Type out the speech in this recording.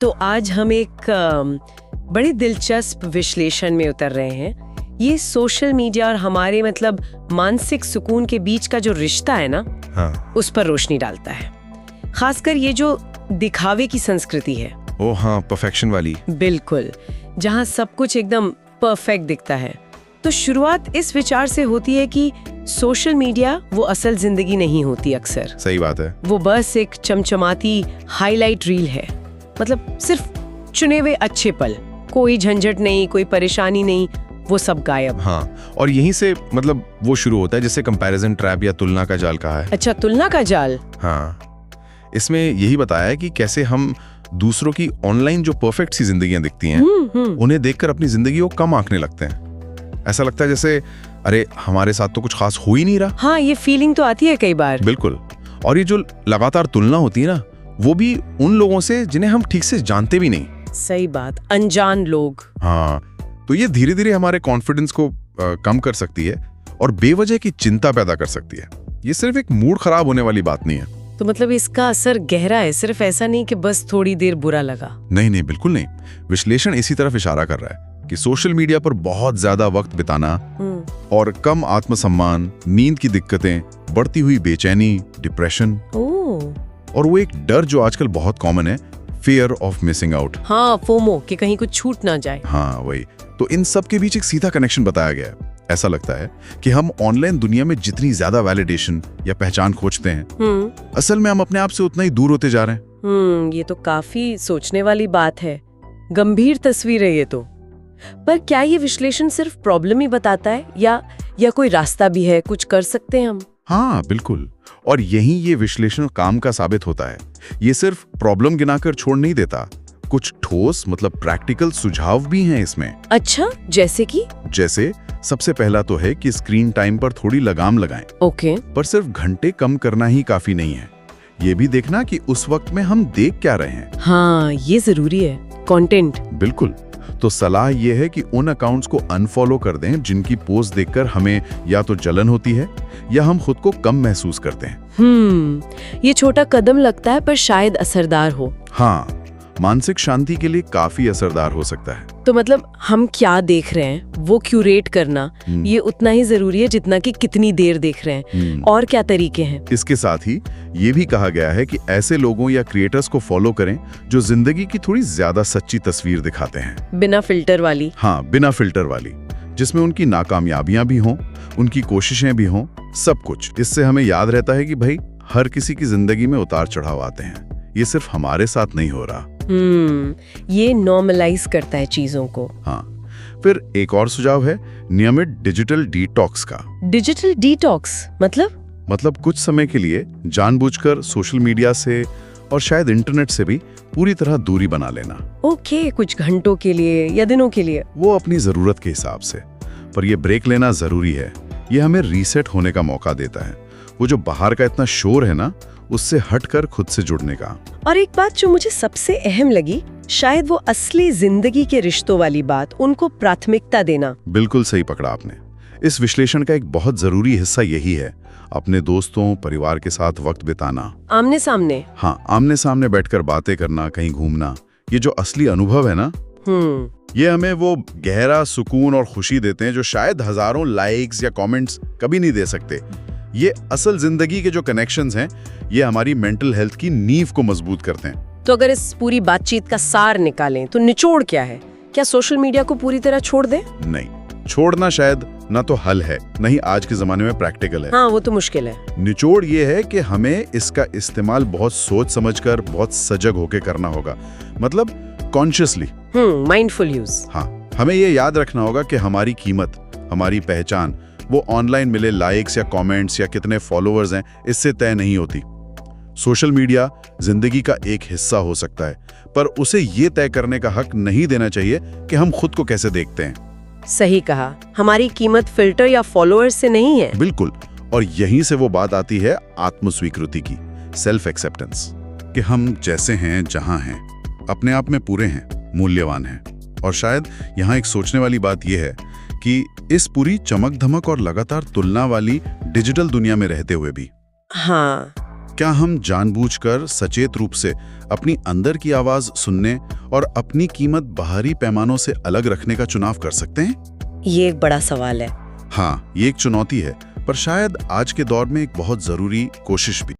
तो आज हम एक बड़े दिलचस्प विश्लेषण में उतर रहे हैं। ये सोशल मीडिया और हमारे मानसिक सुकून के बीच का जो रिश्ता है ना, हाँ। उस पर रोशनी डालता है। खासकर ये जो दिखावे की संस्कृति है। ओ हाँ, परफेक्शन वाली। बिल्कुल, जहाँ सब कुछ एकदम परफेक्ट दिखता है। तो शुरुआत इस विचार से होती है कि सोशल मीडिया वो असल जिंदगी नहीं होती। अक्सर सही बात है। वो बस एक चमचमाती हाईलाइट रील है। सिर्फ चुने हुए अच्छे पल, कोई झंझट नहीं, कोई परेशानी नहीं, वो सब गायब। हाँ, और यहीं से वो शुरू होता है जिसे कंपैरिजन ट्रैप या तुलना का जाल कहा है। अच्छा, तुलना का जाल। हाँ, इसमें यही बताया है कि कैसे हम दूसरों की ऑनलाइन जो परफेक्ट सी जिंदगियां दिखती हैं, उन्हें देखकर अपनी जिंदगी को कम आंकने लगते हैं। ऐसा लगता है जैसे अरे हमारे साथ तो कुछ खास हो ही नहीं रहा। हाँ, ये फीलिंग तो आती है कई बार। बिल्कुल। और ये जो लगातार तुलना होती है ना, वो भी उन लोगों से जिन्हें हम ठीक से जानते भी नहीं। सही बात, अनजान लोग। हाँ, तो ये धीरे धीरे हमारे कॉन्फिडेंस को कम कर सकती है और बेवजह की चिंता पैदा कर सकती है। ये सिर्फ एक मूड खराब होने वाली बात नहीं है। तो इसका असर गहरा है, सिर्फ ऐसा नहीं कि बस थोड़ी देर बुरा लगा। नहीं, बिल्कुल नहीं। विश्लेषण इसी तरफ इशारा कर रहा है कि सोशल मीडिया पर बहुत ज्यादा वक्त बिताना और कम आत्मसम्मान, नींद की दिक्कतें, बढ़ती हुई बेचैनी, डिप्रेशन और वो एक डर जो आजकल बहुत कॉमन है, फियर ऑफ मिसिंग आउट। हाँ, फोमो, कि कहीं कुछ छूट ना जाए। हाँ, वही। तो इन सब के बीच एक सीधा कनेक्शन बताया गया है। ऐसा लगता है कि हम ऑनलाइन दुनिया में जितनी ज्यादा वैलिडेशन या पहचान खोजते हैं, असल में हम अपने आप से उतना ही दूर होते जा रहे हैं। ये तो काफी सोचने वाली बात है। गंभीर तस्वीर है ये तो। पर क्या ये विश्लेषण सिर्फ प्रॉब्लम ही बताता है या कोई रास्ता भी है, कुछ कर सकते हैं हम? हाँ, बिल्कुल। और यही ये विश्लेषण काम का साबित होता है। ये सिर्फ प्रॉब्लम गिनाकर छोड़ नहीं देता, कुछ ठोस प्रैक्टिकल सुझाव भी हैं इसमें। अच्छा, जैसे सबसे पहला तो है कि स्क्रीन टाइम पर थोड़ी लगाम लगाएं। ओके। पर सिर्फ घंटे कम करना ही काफी नहीं है। ये भी देखना कि उस वक्त में हम देख क्या रहे हैं। हाँ, ये जरूरी है, कंटेंट। बिल्कुल। तो सलाह ये है कि उन अकाउंट्स को अनफॉलो कर दें जिनकी पोस्ट देखकर हमें या तो जलन होती है या हम खुद को कम महसूस करते हैं। ये छोटा कदम लगता है पर शायद असरदार हो। हाँ, मानसिक शांति के लिए काफी असरदार हो सकता है। तो हम क्या देख रहे हैं वो क्यूरेट करना ये उतना ही जरूरी है जितना कि कितनी देर देख रहे हैं और क्या तरीके हैं। इसके साथ ही ये भी कहा गया है कि ऐसे लोगों या क्रिएटर्स को फॉलो करें जो जिंदगी की थोड़ी ज्यादा सच्ची तस्वीर दिखाते हैं। बिना फिल्टर वाली। हाँ, बिना फिल्टर वाली, जिसमें उनकी नाकामयाबियां भी हों, उनकी कोशिशें भी हों, सब कुछ। इससे हमें याद रहता है कि भाई हर किसी की जिंदगी में उतार चढ़ाव आते हैं, ये सिर्फ हमारे साथ नहीं हो रहा। ये नॉर्मलाइज करता है चीजों को। हाँ, फिर एक और सुझाव है नियमित डिजिटल डिटॉक्स का। डिजिटल डिटॉक्स मतलब कुछ समय के लिए जानबूझकर सोशल मीडिया से और शायद इंटरनेट से भी पूरी तरह दूरी बना लेना। ओके, कुछ घंटों के लिए या दिनों के लिए। वो अपनी जरूरत के हिसाब से, पर ये ब्रेक लेना जरूरी है। ये हमें रीसेट होने का मौका देता है। वो जो बाहर का इतना शोर है ना, उससे हटकर खुद से जुड़ने का। और एक बात जो मुझे सबसे अहम लगी, शायद वो असली जिंदगी के रिश्तों वाली बात, उनको प्राथमिकता देना। बिल्कुल सही पकड़ा आपने। इस विश्लेषण का एक बहुत जरूरी हिस्सा यही है, अपने दोस्तों, परिवार के साथ वक्त बिताना। आमने सामने। हाँ, आमने सामने बैठकर बातें करना, कहीं घूमना। ये जो असली अनुभव है ना, ये हमें वो गहरा सुकून और खुशी देते हैं जो शायद हजारों लाइक्स या कमेंट्स कभी नहीं दे सकते। ये असल जिंदगी के जो कनेक्शंस हैं, ये हमारी मेंटल हेल्थ की नींव को मजबूत करते हैं। तो अगर इस पूरी बातचीत का सार निकालें तो निचोड़ क्या है? क्या सोशल मीडिया को पूरी तरह छोड़ दें? नहीं, छोड़ना शायद ना तो हल है, नहीं आज के जमाने में प्रैक्टिकल है। हाँ, वो तो मुश्किल है। निचोड़ ये है कि हमें इसका इस्तेमाल बहुत सोच समझकर, बहुत सजग होकर करना होगा। Consciously, mindful use. हाँ, हमें ये याद रखना होगा कि हमारी कीमत, हमारी पहचान वो ऑनलाइन मिले लाइक्स या कमेंट्स या कितने फॉलोअर्स हैं इससे तय नहीं होती। सोशल मीडिया जिंदगी का एक हिस्सा हो सकता है, पर उसे ये तय करने का हक नहीं देना चाहिए कि हम खुद को कैसे देखते हैं। सही कहा, हमारी कीमत फिल्टर या फॉलोअर्स से नहीं है। बिल्कुल। और यहीं से वो बात आती है आत्मस्वीकृति की, सेल्फ एक्सेप्टेंस, कि हम जैसे हैं, जहां हैं, अपने आप में पूरे हैं, मूल्यवान हैं। और शायद यहाँ एक सोचने वाली बात यह है कि इस पूरी चमक धमक और लगातार तुलना वाली डिजिटल दुनिया में रहते हुए भी, हाँ, क्या हम जानबूझकर सचेत रूप से अपनी अंदर की आवाज सुनने और अपनी कीमत बाहरी पैमानों से अलग रखने का चुनाव कर सकते हैं? ये एक बड़ा सवाल है। हाँ, ये एक चुनौती है, पर शायद आज के दौर में एक बहुत जरूरी कोशिश भी।